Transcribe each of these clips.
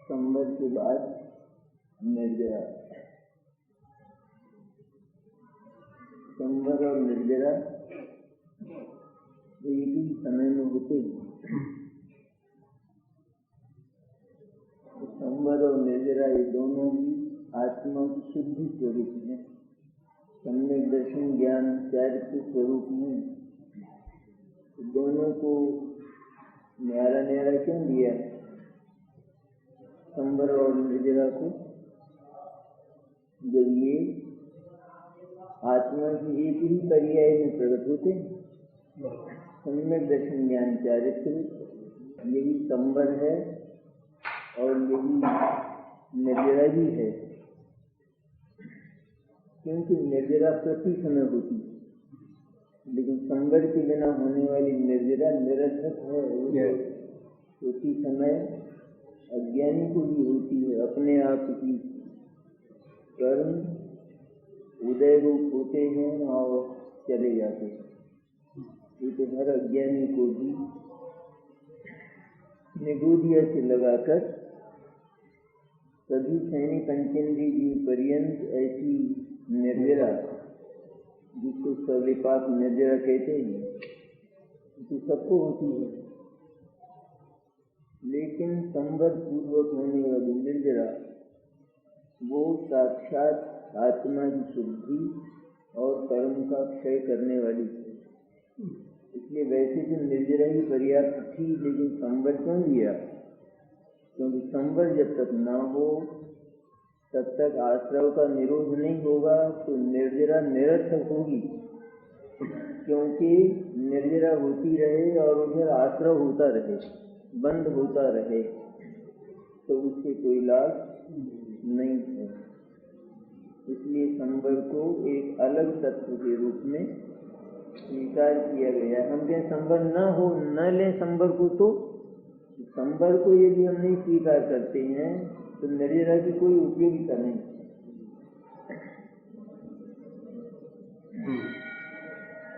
संवर के बाद निर्जरा। संवर और निर्जरा एक ही समय में होते हैं। संवर और निर्जरा ये दोनों भी आत्मा की शुद्धि स्वरूप में, सम्यक दर्शन ज्ञान चारित्र स्वरूप में, दोनों को न्यारा न्यारा क्यों दिया संवर और निर्जरा को? जब ये आत्मा की एक ही पर्याय में प्रकट होते हैं। सम्यक दर्शन ज्ञान चारित्र यही संवर है और यही निर्जरा भी है, क्योंकि निर्जरा प्रति समय होती है, लेकिन संवर के बिना होने वाली निर्जरा निरर्थक है। उसी समय अज्ञानी को भी होती है, अपने आप की कर्म उदय रूप होते हैं और चले जाते हैं। ये तो हर अज्ञानी को भी निगोदिया से लगाकर सभी सैनी पंचेंद्री जीव पर्यंत ऐसी निर्जरा, जिसको सविपाक निर्जरा कहते हैं, तो सबको होती है। लेकिन संवर पूर्वक होने वाली निर्जरा वो साक्षात आत्मा की शुद्धि और कर्म का क्षय करने वाली है। इसलिए वैसे तो निर्जरा ही पर्याप्त थी, लेकिन संवर क्यों लिया? क्योंकि संवर जब तक न हो तब तक आश्रव का निरोध नहीं होगा, तो निर्जरा निरर्थक होगी। क्योंकि निर्जरा होती रहे और उधर आश्रव होता रहे, बंद होता रहे, तो उससे कोई लाभ नहीं है। इसलिए संवर को एक अलग तत्व के रूप में स्वीकार किया गया। हम कहें संवर न हो, न लें संवर को, तो संवर को यदि हम नहीं स्वीकार करते हैं तो निर्जरा की कोई उपयोगिता नहीं।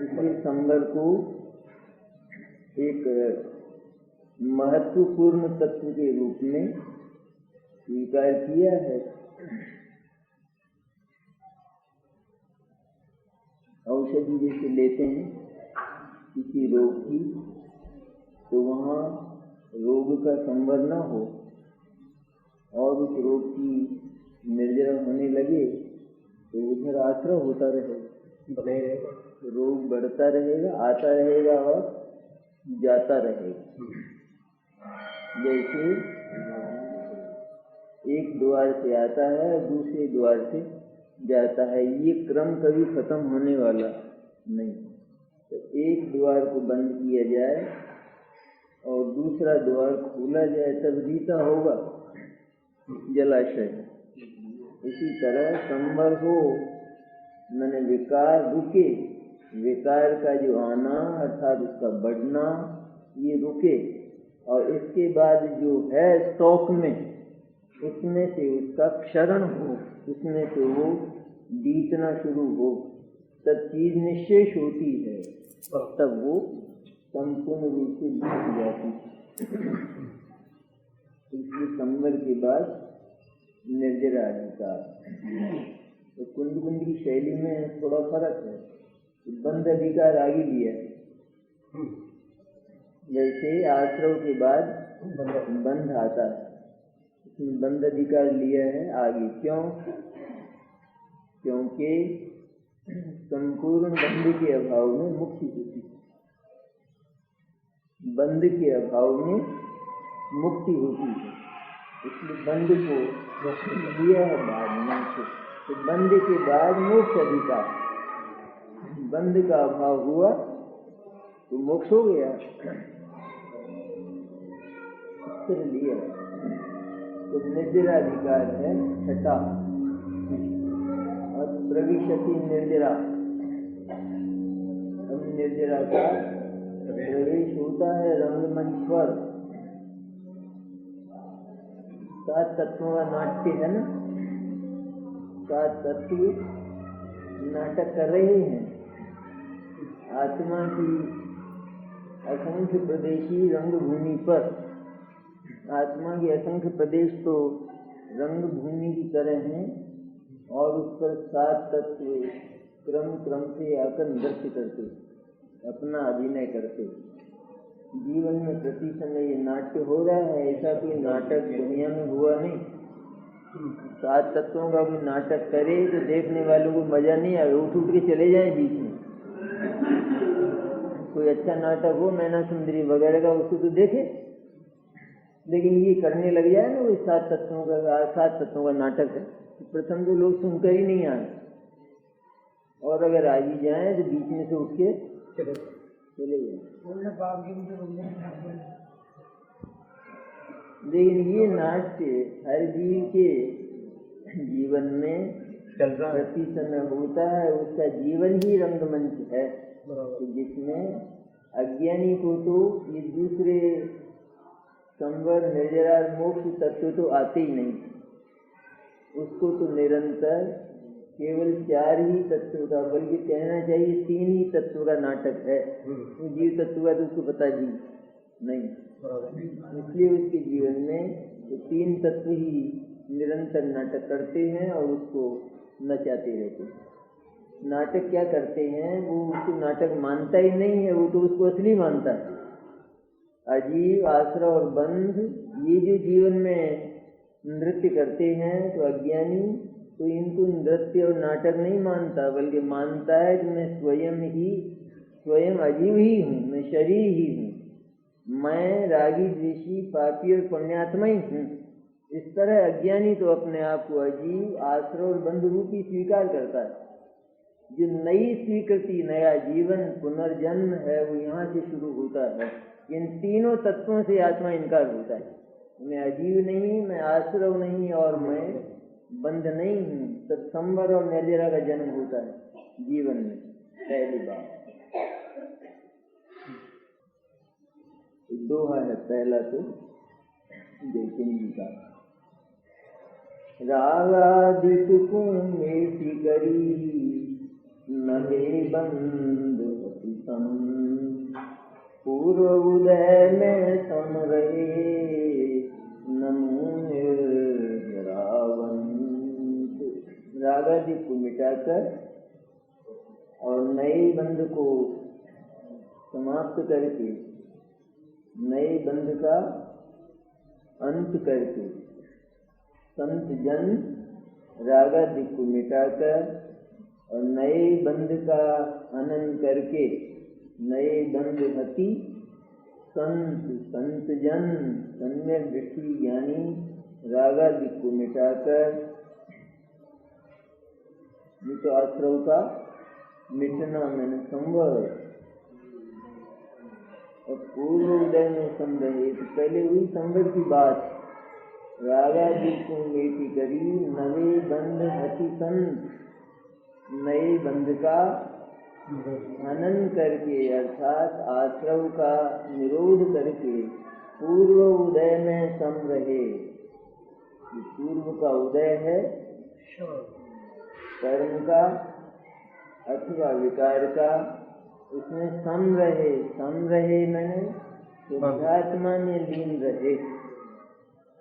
इसलिए संवर को एक महत्वपूर्ण तत्व के रूप में स्वीकार किया है। औषधि जैसे लेते हैं किसी रोग की, तो वहाँ रोग का संवर न हो और उस रोग की निर्जरा होने लगे, तो उधर आश्रय होता रहेगा, बने रहेगा, रोग बढ़ता रहेगा, आता रहेगा और जाता रहेगा। जैसे एक द्वार से आता है और दूसरे द्वार से जाता है, ये क्रम कभी खत्म होने वाला नहीं। तो एक द्वार को बंद किया जाए और दूसरा द्वार खोला जाए तब जीता होगा जलाशय। इसी तरह संवर हो, मैंने विकार रुके, विकार का जो आना अर्थात उसका बढ़ना ये रुके, और इसके बाद जो है स्टॉक में, उसमें से उसका क्षरण हो, उसमें से वो बीतना शुरू हो, तब चीज निश्शेष होती है, तब वो संपूर्ण रूप से बीत जाती है। इसलिए संवर के बाद निर्जरा अधिकार। तो कुंड कुंड की शैली में थोड़ा फर्क है। बंध अधिकार आगे लिया, जैसे आश्रव के बाद बंध आता है, इसमें बंध अधिकार लिया है आगे। क्यों? क्योंकि संपूर्ण बंध के अभाव में मुक्ति होती है, बंध के अभाव में मुक्ति होती है। इसलिए बंध को लिया है बाद में, तो बंध के बाद मोक्ष अधिकार। बंध का अभाव हुआ तो मोक्ष हो गया, फिर लिया। तो निर्जरा अधिकार है छठा, और प्रविशति निर्जरा। अब निर्जरा का प्रवेश होता है रंगमंच पर। 7 तत्वों का नाट्य है ना, 7 तत्व नाटक कर रहे हैं। आत्मा की असंख्य प्रदेशी रंगभूमि पर आत्मा के असंख्य प्रदेश तो रंग भूमि की तरह हैं और उस पर 7 तत्व क्रम क्रम से आकर नृत्य करते, अपना अभिनय करते। जीवन में प्रति समय ये नाट्य हो रहा है, ऐसा कोई नाटक दुनिया में हुआ नहीं। 7 तत्वों का कोई नाटक करे तो देखने वालों को मजा नहीं आए, उठ के चले जाएं बीच में। कोई अच्छा नाटक हो मैना सुंदरी वगैरह का, उसको तो देखे, लेकिन ये करने लग जाए ना, वो 7 तत्वों का नाटक है, प्रथम तो लोग सुनकर ही नहीं आए, और अगर आ ही जाए तो बीच में से उठ के चले जाए। लेकिन ये नाट्य हर जीव के जीवन में प्रति समय होता है, उसका जीवन ही रंगमंच है, जिसमें अज्ञानी को तो ये दूसरे संवर निर्जरा मोक्ष तत्व तो आते ही नहीं, उसको तो निरंतर केवल 4 ही तत्व का, बल्कि कहना चाहिए 3 ही तत्व का नाटक है। वो जीव तत्व का तो उसको पता ही नहीं, इसलिए उसके जीवन में तो 3 तत्व ही निरंतर नाटक करते हैं और उसको नचाते रहते हैं। नाटक क्या करते हैं, वो उसको नाटक मानता ही नहीं है, वो तो उसको असली मानता है। अजीव, आश्रय और बंध ये जो जीवन में नृत्य करते हैं, तो अज्ञानी तो इनको नृत्य और नाटक नहीं मानता, बल्कि मानता है कि मैं स्वयं अजीव ही हूँ, मैं शरीर ही हूँ, मैं रागी द्वेषी पापी और पुण्यात्मा ही हूँ। इस तरह अज्ञानी तो अपने आप को अजीव, आश्रय और बंध रूपी स्वीकार करता है। जो नई स्वीकृति, नया जीवन, पुनर्जन्म है, वो यहाँ से शुरू होता है। इन तीनों तत्वों से आत्मा इनकार होता है, मैं अजीव नहीं, मैं आश्रय नहीं और मैं बंध नहीं हूँ। तब संवर और निर्जरा का जन्म होता है जीवन में पहली बार। दोहा है पहला तो जयकिन जी का, रागादिक को मेटी करी नहे बंद सम, पूर्व उदय में सम रहे नमो रावण। रागादिक को मिटाकर और नए बंध को समाप्त करके, नए बंध का अंत करके, संत जन रागादिक को मिटाकर और नए बंध का हनन करके, नए बंध हति संत जन सम्यक दृष्टि ज्ञानी रागादिक को मिटाकर, ये तो आश्रव का मिटना मैंने संवर, और पूर्व उदय में संरहे, तो पहले हुई संवर की बात। रागादिक को मेटी करी नवे बंध हति संत, नए बंध का हनन करके अर्थात आश्रव का निरोध करके पूर्व उदय में सम रहे। पूर्व का उदय है कर्म का अथवा विकार का, उसमें सम रहे। सम रहे मैंने शुद्धात्मा में लीन रहे,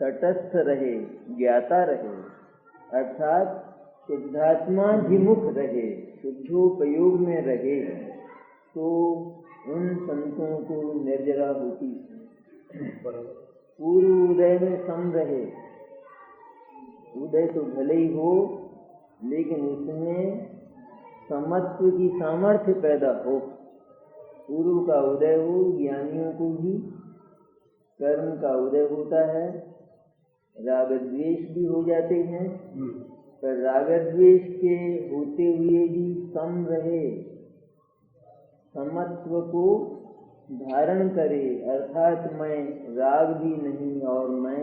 तटस्थ रहे, ज्ञाता रहे, अर्थात शुद्धात्माभिमुख रहे, शुद्धोपयोग में रहे, तो उन संतों को निर्जरा होती है। पूर्व उदय में सम रहे, उदय तो भले ही हो, लेकिन उसमें समत्व की सामर्थ्य पैदा हो। पूर्व का उदय हो, ज्ञानियों को भी कर्म का उदय होता है, राग द्वेष भी हो जाते हैं, पर राग द्वेष के होते हुए भी सम रहे, समत्व को धारण करे, अर्थात मैं राग भी नहीं और मैं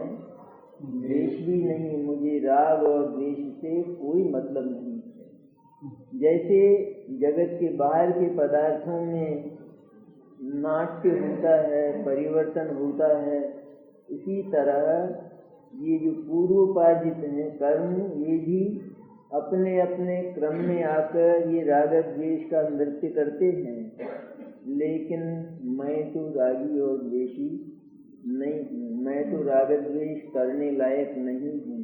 द्वेष भी नहीं, मुझे राग और द्वेष से कोई मतलब नहीं। जैसे जगत के बाहर के पदार्थों में नाट्य होता है, परिवर्तन होता है, इसी तरह ये जो पूर्वोपार्जित हैं कर्म, ये भी अपने अपने क्रम में आकर ये राग द्वेष का नृत्य करते हैं, लेकिन मैं तो रागी और द्वेषी नहीं हूँ, मैं तो राग द्वेष करने लायक नहीं हूँ।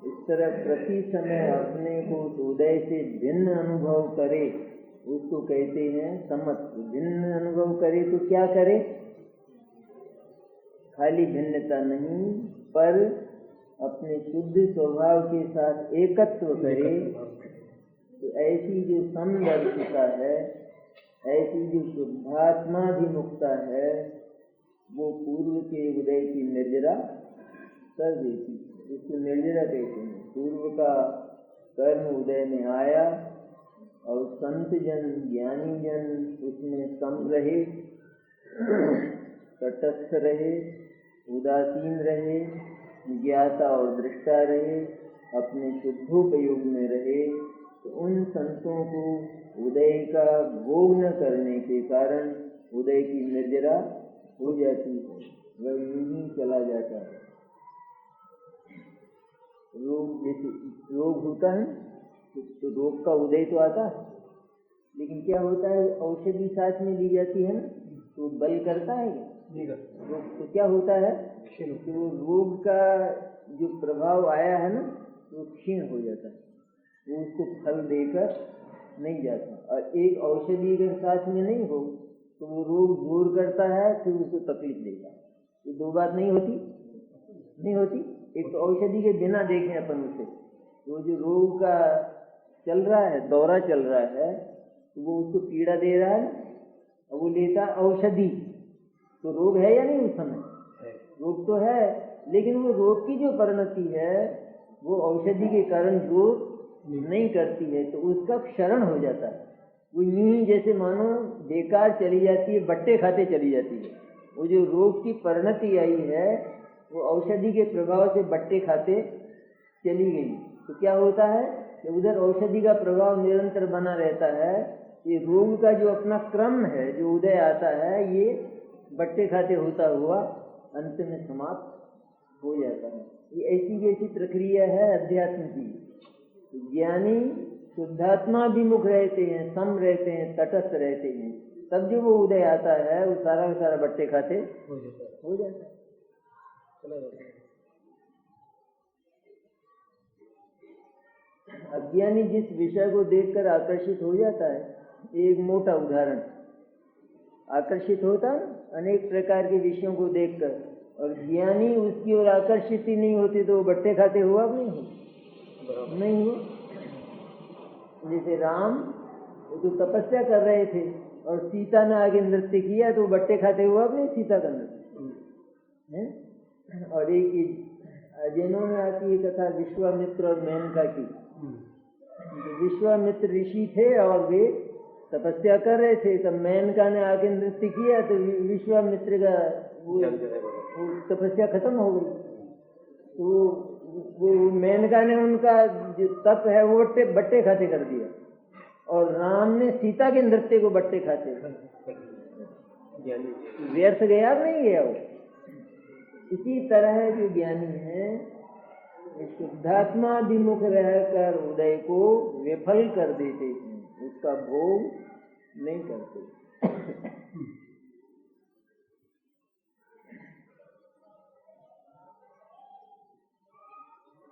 इस तरह प्रति समय अपने को उदय से भिन्न अनुभव करे, उसको कहते हैं समत्व। भिन्न अनुभव करे तो क्या करे? खाली भिन्नता नहीं, पर अपने शुद्ध स्वभाव के साथ एकत्व करे। तो ऐसी जो समदर्शिता है, ऐसी जो शुद्धात्माभिमुखता है, वो पूर्व के उदय की निर्जरा कर देती है। उसको निर्जरा कहते हैं। पूर्व का कर्म उदय में आया और संत जन, ज्ञानी जन उसमें सम रहे, तटस्थ रहे, उदासीन रहे, ज्ञाता और दृष्टा रहे, अपने शुद्धोपयोग में रहे। तो उन संतों को उदय का भोग न करने के कारण उदय की निर्जरा हो जाती है, वह यूं ही चला जाता है। रोग, जैसे रोग होता है तो रोग का उदय तो आता है, लेकिन क्या होता है, औषधि साथ में ली जाती है ना, तो बल करता है रोग। तो क्या होता है कि वो रोग का जो प्रभाव आया है ना, वो क्षीण हो जाता है, वो उसको फल देकर नहीं जाता। और एक औषधि अगर साथ में नहीं हो तो वो रोग जोर करता है, फिर उसको तकलीफ देता है। ये दो बात नहीं होती, नहीं होती। एक तो औषधि के बिना देखें अपन उसे, वो जो रोग का चल रहा है, दौरा चल रहा है, तो वो उसको पीड़ा दे रहा है और वो लेता औषधि, तो रोग है या नहीं उस समय? रोग तो है, लेकिन वो रोग की जो परिणति है वो औषधि के कारण जोर नहीं करती है, तो उसका क्षरण हो जाता है। वो यूं ही जैसे मानो बेकार चली जाती है, बट्टे खाते चली जाती है। वो जो रोग की परिणति आई है वो औषधि के प्रभाव से बट्टे खाते चली गई। तो क्या होता है कि उधर औषधि का प्रभाव निरंतर बना रहता है। ये रोग का जो अपना क्रम है, जो उदय आता है, ये बट्टे खाते होता हुआ अंत में समाप्त हो जाता है। ये ऐसी जैसी प्रक्रिया है अध्यात्म की। ज्ञानी शुद्धात्माभिमुख रहते हैं, सम रहते हैं, तटस्थ रहते हैं, तब जो वो उदय आता है वो सारा का सारा बट्टे खाते हो जाता है। अज्ञानी जिस विषय को देखकर आकर्षित हो जाता है, एक मोटा उदाहरण, आकर्षित होता है अनेक प्रकार के विषयों को देखकर, और ज्ञानी उसकी ओर आकर्षित ही नहीं होती तो वो बट्टे खाते हुआ नहीं हो, नहीं हुआ। जैसे राम वो तो तपस्या कर रहे थे और सीता ने आगे नृत्य किया तो बट्टे खाते हुआ नहीं सीता का नृत्य है। और एक जैनों में आती है कथा विश्वामित्र और मेनका की। तो विश्वामित्र ऋषि थे और वे तपस्या कर रहे थे, तब मेनका ने आके नृत्य किया तो विश्वामित्र का वो तपस्या खत्म हो गई। तो वो मेनका ने उनका जो तप है वो बट्टे खाते कर दिया, और राम ने सीता के नृत्य को बट्टे खाते। व्यर्थ गया नहीं गया वो। इसी तरह जो ज्ञानी है शुद्धात्माभिमुख रहकर उदय को विफल कर देते हैं, उसका भोग नहीं करते।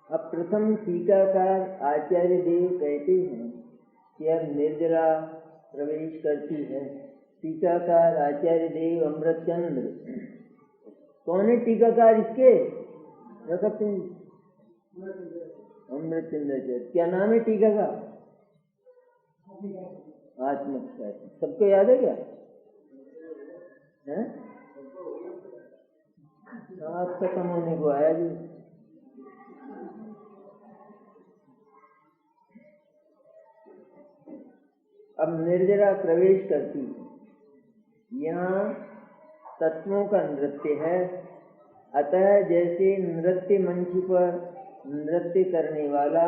अब प्रथम टीकाकार आचार्य देव कहते हैं कि अब निर्जरा प्रवेश करती है। टीकाकार आचार्य देव अमृतचंद्र। कौन है टीकाकार इसके? अमृतचंद्र। क्या नाम है टीका का? आत्मख्याति। सबको याद है क्या? है आप खत्म होने को आया जी। अब निर्जरा प्रवेश करती, यहाँ तत्वों का नृत्य है। अतः जैसे नृत्य मंच पर नृत्य करने वाला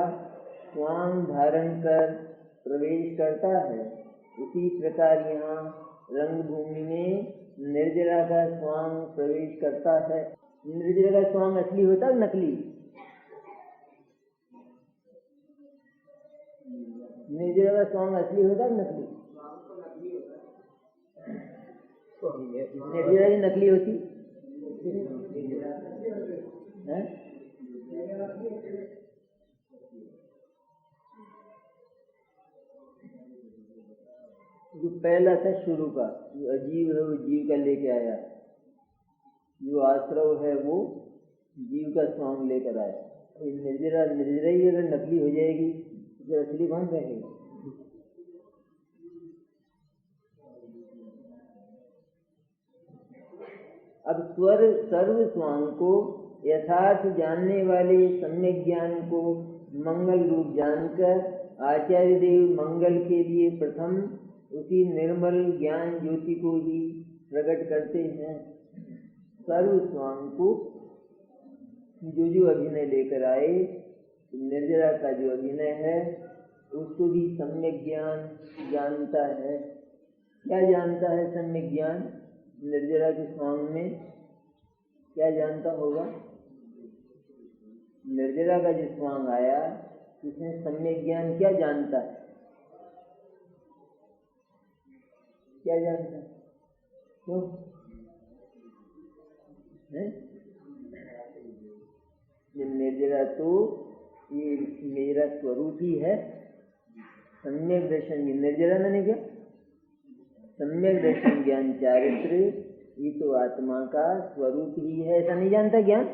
स्वांग धारण कर प्रवेश करता है, उसी प्रकार यहाँ रंगभूमि में निर्जरा का स्वांग प्रवेश करता है। निर्जरा का स्वांग असली होता है नकली? निर्जरा का स्वांग असली होता है नकली? निर्जरा की नकली होती, हैं? जो पहला था शुरू का, जो अजीव है वो जीव का लेके आया, जो आश्रव है वो जीव का स्वांग लेकर आया। निर्जरा निर्जरा ही अगर नकली हो जाएगी तो असली कौन रहेगा? अब सर्व स्वांग को यथार्थ जानने वाले सम्यक ज्ञान को मंगल रूप जानकर आचार्य देव मंगल के लिए प्रथम उसी निर्मल ज्ञान ज्योति को ही प्रकट करते हैं। सर्व स्वांग को जो अभिनय लेकर आए, निर्जरा का जो अभिनय है उसको भी सम्यक ज्ञान जानता है। क्या जानता है सम्यक ज्ञान? निर्जरा के स्वांग में क्या जानता होगा? निर्जरा का जो स्वांग आया उसमें सम्यक ज्ञान क्या जानता है? क्या जानता है? क्यों है? निर्जरा तो ये मेरा स्वरूप ही है। सम्यक दर्शन निर्जरा मैंने क्या? सम्यक दर्शन ज्ञान चारित्र, ये तो आत्मा का स्वरूप ही है। ऐसा नहीं जानता ज्ञान?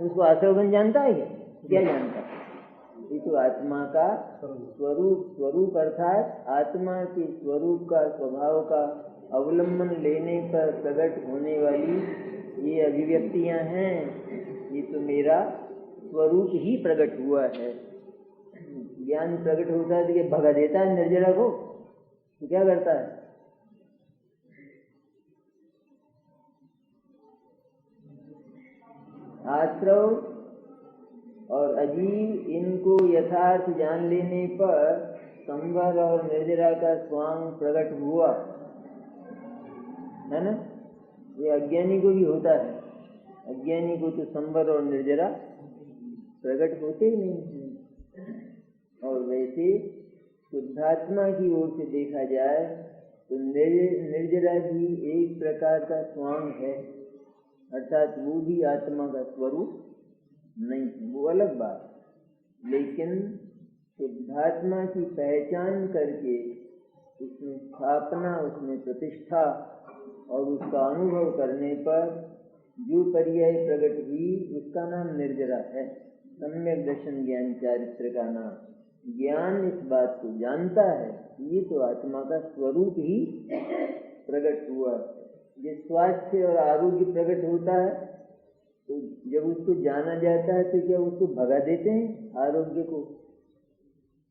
उसको आश्रवगण जानता है क्या जानता है? ये तो आत्मा का स्वरूप अर्थात आत्मा के स्वरूप का, स्वभाव का अवलंबन लेने पर प्रकट होने वाली ये अभिव्यक्तियां हैं। ये तो मेरा स्वरूप ही प्रकट हुआ है। ज्ञान प्रकट होता है तो ये भगा देता है निर्जरा को, तो क्या करता है? आश्रव और अजीव इनको यथार्थ जान लेने पर संवर और निर्जरा का स्वांग प्रकट हुआ है ना। ये अज्ञानी को भी होता है। अज्ञानी को तो संवर और निर्जरा प्रकट होते ही नहीं। और वैसे शुद्धात्मा की ओर से देखा जाए तो निर्जरा भी एक प्रकार का स्वांग है, अर्थात वो भी आत्मा का स्वरूप नहीं है, वो अलग बात। लेकिन शुद्धात्मा की पहचान करके उसमें स्थापना, उसमें प्रतिष्ठा और उसका अनुभव करने पर जो पर्याय प्रकट हुई उसका नाम निर्जरा है। सम्यक दर्शन ज्ञान चारित्र का नाम। ज्ञान इस बात को जानता है, ये तो आत्मा का स्वरूप ही प्रकट हुआ। ये स्वास्थ्य और आरोग्य प्रकट होता है तो जब उसको जाना जाता है तो क्या उसको भगा देते हैं आरोग्य को?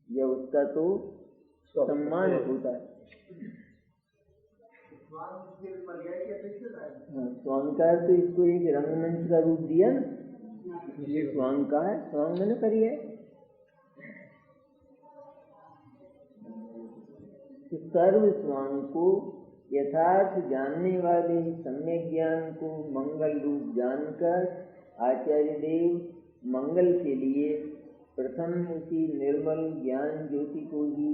या उसका तो सम्मान होता है। स्वांग का तो इसको एक रंगमंच का रूप दिया ना, ये स्वांग का है। स्वांग मैंने पर्याय। सर्व स्वांग को यथार्थ जानने वाले सम्यक ज्ञान को मंगल रूप जानकर आचार्य देव मंगल के लिए प्रथम उसी निर्मल ज्ञान ज्योति को ही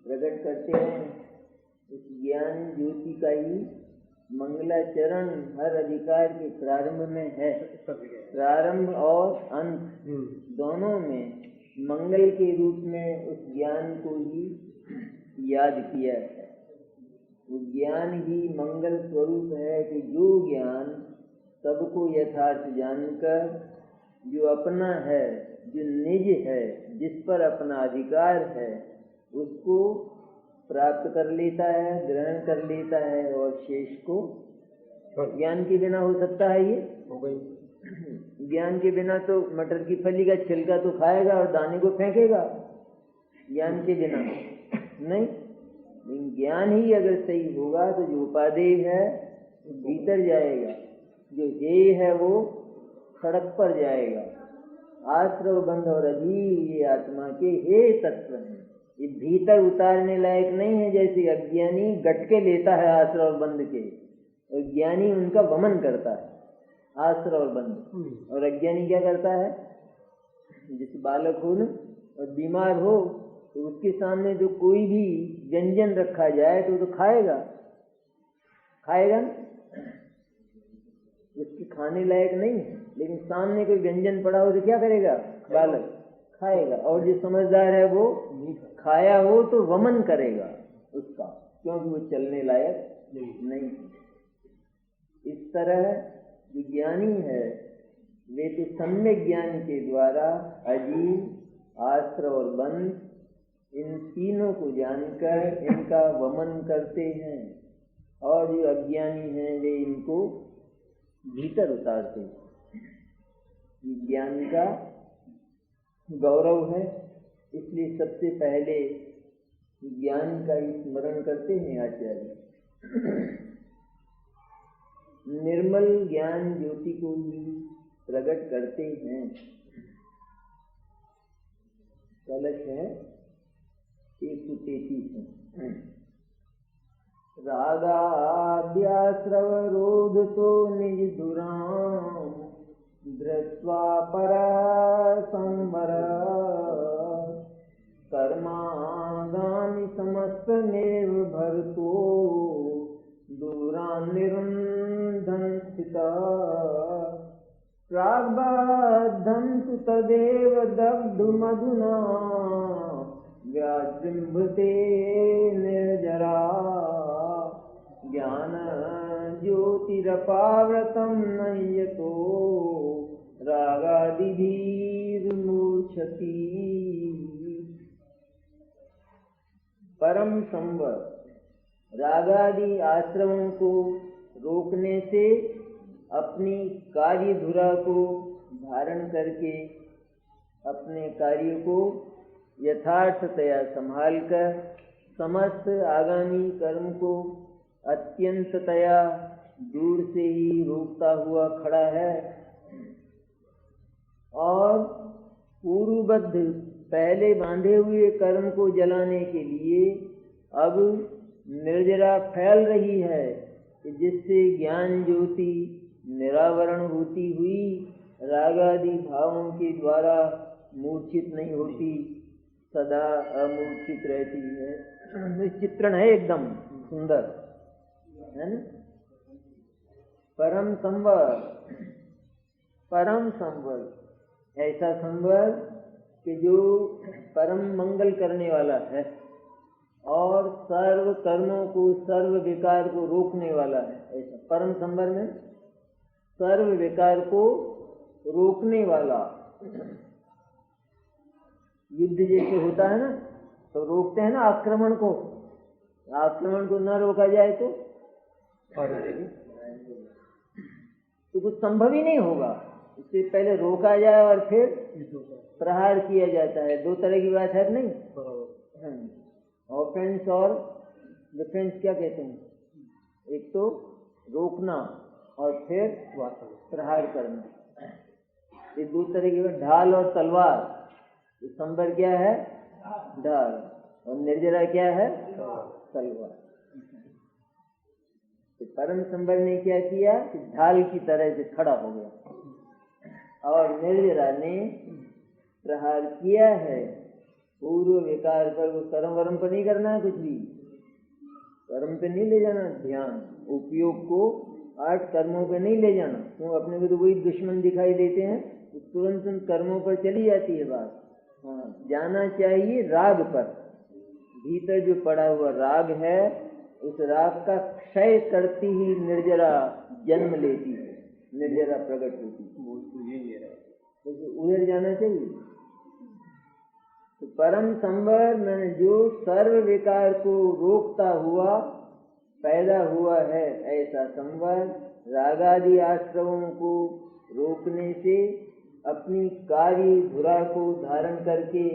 प्रकट करते हैं। उस ज्ञान ज्योति का ही मंगलाचरण हर अधिकार के प्रारंभ में है। प्रारंभ और अंत दोनों में मंगल के रूप में उस ज्ञान को ही याद किया है। वो ज्ञान ही मंगल स्वरूप है कि जो ज्ञान सबको यथार्थ जानकर जो अपना है, जो निज है, जिस पर अपना अधिकार है, उसको प्राप्त कर लेता है, ग्रहण कर लेता है और शेष को ज्ञान के बिना हो सकता है ये? ज्ञान के बिना तो मटर की फली का छिलका तो खाएगा और दाने को फेंकेगा, ज्ञान के बिना नहीं। ज्ञान ही अगर सही होगा तो जो उपादेय है भीतर जाएगा, जो हेय है वो सड़क पर जाएगा। आश्रव बंध और अजीव ये आत्मा के हेय तत्व हैं, ये भीतर उतारने लायक नहीं है। जैसे अज्ञानी गटके लेता है आश्रव बंध के, और ज्ञानी उनका वमन करता है आश्रव बंध। और अज्ञानी क्या करता है? जिस बालक हो न और बीमार हो तो उसके सामने जो कोई भी व्यंजन रखा जाए तो खाएगा, खाएगा न? उसकी खाने लायक नहीं है, लेकिन सामने कोई व्यंजन पड़ा हो तो क्या करेगा? बालक खाएगा। और जो समझदार है वो खाया हो तो वमन करेगा उसका, क्योंकि वो चलने लायक नहीं है। इस तरह जो ज्ञानी है वे तो सम्यक ज्ञान के द्वारा अजीव, आश्रव और बंध इन तीनों को जानकर इनका वमन करते हैं, और जो अज्ञानी हैं वे इनको भीतर उतारते हैं। ज्ञान का गौरव है, इसलिए सबसे पहले ज्ञान का ही स्मरण करते हैं आचार्य। निर्मल ज्ञान ज्योति को ही प्रकट करते हैं। कलश है 133। रागाद्याश्रव रोधतो निज दुराम धृत्वा परा संवर कर्मागामि समस्त निर्भरतो दूरान् निरुन्धन् स्थितः प्राग्बद्धं तु तदेव दग्धमधुना व्याजृम्भते निर्जरा ज्ञान ज्योतिरपाव्रतं नयतो रागादिभिर्मूर्च्छति। परम संवर रागादि आश्रमों को रोकने से अपनी कार्य धुरा को धारण करके अपने कार्य को यथार्थतया संभालकर समस्त आगामी कर्म को अत्यंततया दूर से ही रोकता हुआ खड़ा है, और पूर्वबद्ध पहले बांधे हुए कर्म को जलाने के लिए अब निर्जरा फैल रही है, जिससे ज्ञान ज्योति निरावरण होती हुई रागादि भावों के द्वारा मूर्छित नहीं होती, सदा अमूर्छित रहती है। चित्रण है एकदम सुंदर, है ना? परम संवर, परम संवर, ऐसा संवर कि जो परम मंगल करने वाला है और सर्व कर्मों को, सर्व विकार को रोकने वाला है। ऐसा परम संवर में सर्व विकार को रोकने वाला। युद्ध जैसे होता है ना, तो रोकते हैं ना आक्रमण को, आक्रमण को न रोका जाए तो कुछ संभव ही नहीं होगा। इससे पहले रोका जाए और फिर प्रहार किया जाता है। दो तरह की बात है नहीं? ऑफेंस और डिफेंस क्या कहते हैं? एक तो रोकना और फिर प्रहार करना, ये दो तरह की बात। ढाल और तलवार। संवर क्या है? ढाल। और निर्जरा क्या है? तलवार। तो परम संवर ने क्या किया कि ढाल की तरह से खड़ा हो गया, और निर्जरा ने प्रहार किया है पूर्व विकार पर। वो कर्म वर्म पर नहीं करना है, कुछ भी कर्म पे नहीं ले जाना ध्यान, उपयोग को 8 कर्मों पे नहीं ले जाना। क्यों? अपने को तो वही दुश्मन दिखाई देते हैं, तुरंत उन कर्मों पर चली जाती है बात। हाँ, जाना चाहिए राग पर। भीतर जो पड़ा हुआ राग है, उस राग का क्षय करती ही निर्जरा जन्म लेती है, निर्जरा प्रकट होती है। तो उधर जाना चाहिए। तो परम संवर मैंने जो सर्व विकार को रोकता हुआ पैदा हुआ है, ऐसा संवर रागादि आश्रमों को रोकने से अपनी कार्य धुरा को धारण करके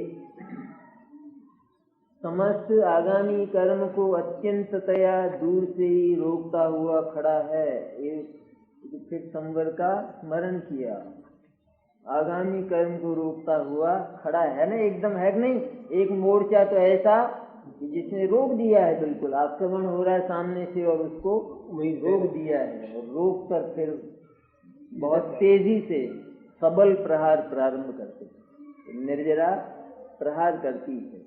समस्त आगामी कर्म को अत्यंततया दूर से ही रोकता हुआ खड़ा है। ये फिर संवर का स्मरण किया। आगामी कर्म को रोकता हुआ खड़ा है ना, एकदम है कि नहीं? एक मोर्चा तो ऐसा जिसने रोक दिया है, बिल्कुल आक्रमण हो रहा है सामने से और उसको रोक दिया है, और रोक कर फिर बहुत तेजी से सबल प्रहार प्रारंभ करते हैं। निर्जरा प्रहार करती है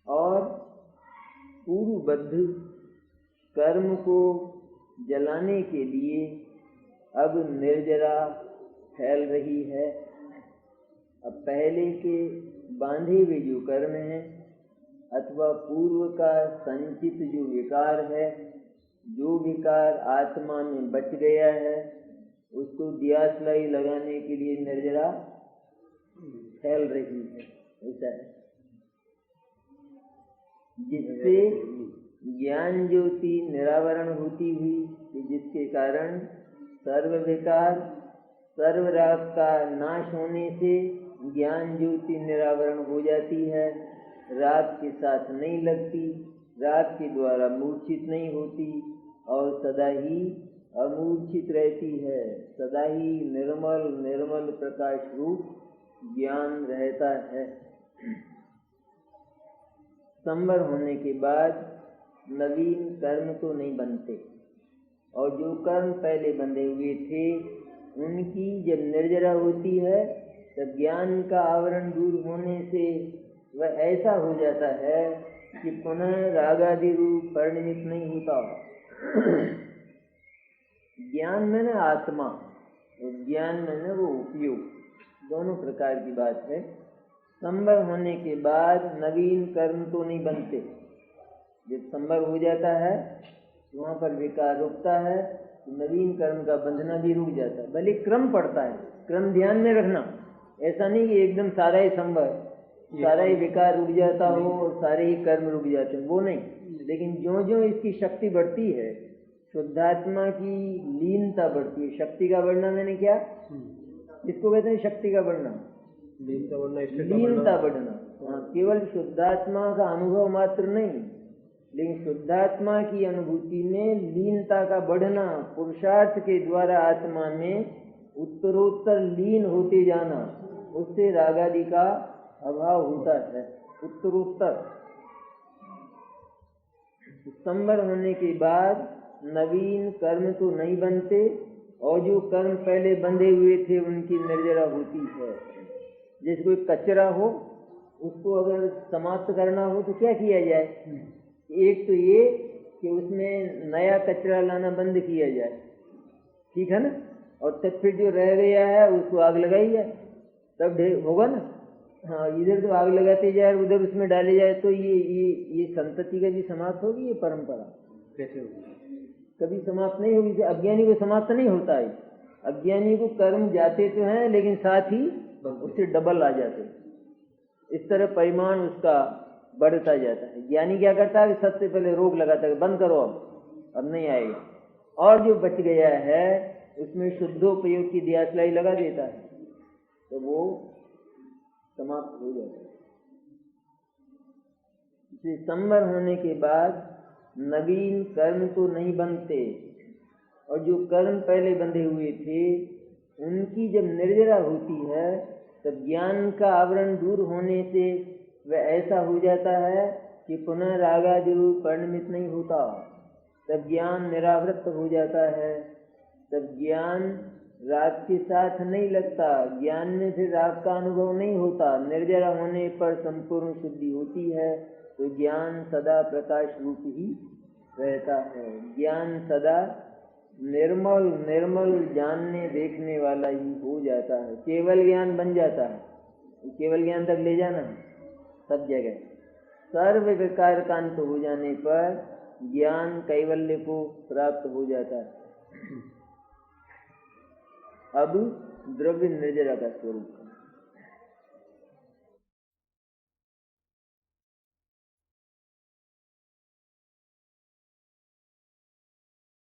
और पूर्वबद्ध कर्म को जलाने के लिए अब निर्जरा फैल रही है। अब पहले के बांधे हुए जो कर्म हैं अथवा पूर्व का संचित जो विकार है, जो विकार आत्मा में बच गया है, उसको दियासलाई लगाने के लिए निर्जरा फैल रही है। ऐसा है, जिससे ज्ञान ज्योति निरावरण होती हुई कि जिसके कारण सर्व विकार सर्व राग का नाश होने से ज्ञान ज्योति निरावरण हो जाती है, राग के साथ नहीं लगती, राग के द्वारा मूर्छित नहीं होती और सदा ही अमूर्छित रहती है। सदा ही निर्मल निर्मल प्रकाश रूप ज्ञान रहता है। संवर होने के बाद नवीन कर्म तो नहीं बनते, और जो कर्म पहले बंधे हुए थे उनकी जब निर्जरा होती है तब ज्ञान का आवरण दूर होने से वह ऐसा हो जाता है कि पुनः रागादि रूप परिणमित नहीं होता। ज्ञान में न आत्मा और ज्ञान में न वो उपयोग, दोनों प्रकार की बात है। संवर होने के बाद नवीन कर्म तो नहीं बनते। जब संवर हो जाता है तो वहाँ पर विकार रुकता है, तो नवीन कर्म का बंधना भी रुक जाता है। भले क्रम पड़ता है, क्रम ध्यान में रखना। ऐसा नहीं कि एकदम सारा ही संवर, सारा ही विकार रुक जाता हो और सारे ही कर्म रुक जाते हैं, वो नहीं। लेकिन ज्यों ज्यों इसकी शक्ति बढ़ती है, शुद्धात्मा की लीनता बढ़ती है। शक्ति का बढ़ना मैंने क्या, इसको कहते हैं शक्ति का बढ़ना, लीनता बढ़ना। हाँ, केवल शुद्धात्मा का अनुभव मात्र नहीं, लेकिन शुद्धात्मा की अनुभूति में लीनता का बढ़ना, पुरुषार्थ के द्वारा आत्मा में उत्तरोत्तर लीन होते जाना, उससे रागादि का अभाव होता है उत्तरोत्तर। संवर होने के बाद नवीन कर्म तो नहीं बनते, और जो कर्म पहले बंधे हुए थे उनकी निर्जरा होती है। जैसे कोई कचरा हो, उसको अगर समाप्त करना हो तो क्या किया जाए? एक तो ये कि उसमें नया कचरा लाना बंद किया जाए, ठीक है ना, और तब फिर जो रह गया है उसको आग लगाई जाए, तब ढेर होगा ना। हाँ, इधर तो आग लगाते जाए, उधर उसमें डाले जाए, तो ये संतति कभी समाप्त होगी? ये परंपरा कैसे होगी? कभी समाप्त नहीं होगी। अज्ञानी को समाप्त नहीं होता है। अज्ञानी को कर्म जाते तो हैं, लेकिन साथ ही उससे डबल आ जाते। इस तरह परिमाण उसका बढ़ता जाता है। ज्ञानी क्या करता है कि सबसे पहले रोक लगाता है, बंद करो, अब नहीं आएगा। और जो बच गया है उसमें शुद्धोपयोग की दियासलाई लगा देता है, तो वो समाप्त हो जाता है। इसलिए संवर होने के बाद नवीन कर्म तो नहीं बनते, और जो कर्म पहले बंधे हुए थे उनकी जब निर्जरा होती है तब ज्ञान का आवरण दूर होने से वह ऐसा हो जाता है कि पुनः रागादि रूप परिणमित नहीं होता। तब ज्ञान निरावृत हो जाता है, तब ज्ञान राग के साथ नहीं लगता, ज्ञान में फिर राग का अनुभव नहीं होता। निर्जरा होने पर संपूर्ण शुद्धि होती है, तो ज्ञान सदा प्रकाश रूप ही रहता है। ज्ञान सदा निर्मल निर्मल जानने देखने वाला ही हो जाता है। केवल ज्ञान बन जाता है, केवल ज्ञान तक ले जाना है सब जगह। सर्व विकार का अंत हो जाने पर ज्ञान कैवल्य को प्राप्त हो जाता है। अब द्रव्य निर्जरा का स्वरूप।